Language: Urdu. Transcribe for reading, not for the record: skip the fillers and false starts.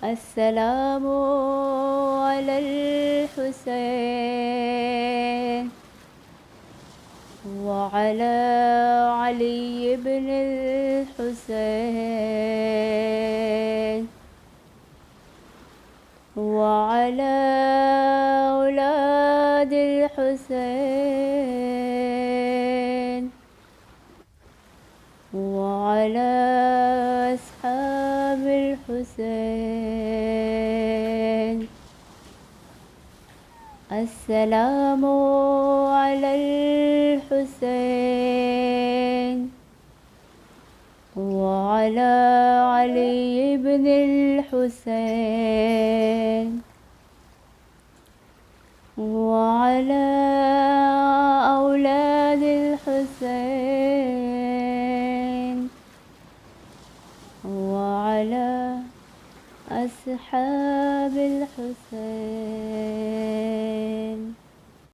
السلام على الحسين وعلى علي بن الحسين وعلى أولاد الحسين وعلى أصحاب الحسين. السلام على الحسين وعلى علي بن الحسين وعلى أولاد الحسين وعلى أصحاب الحسين.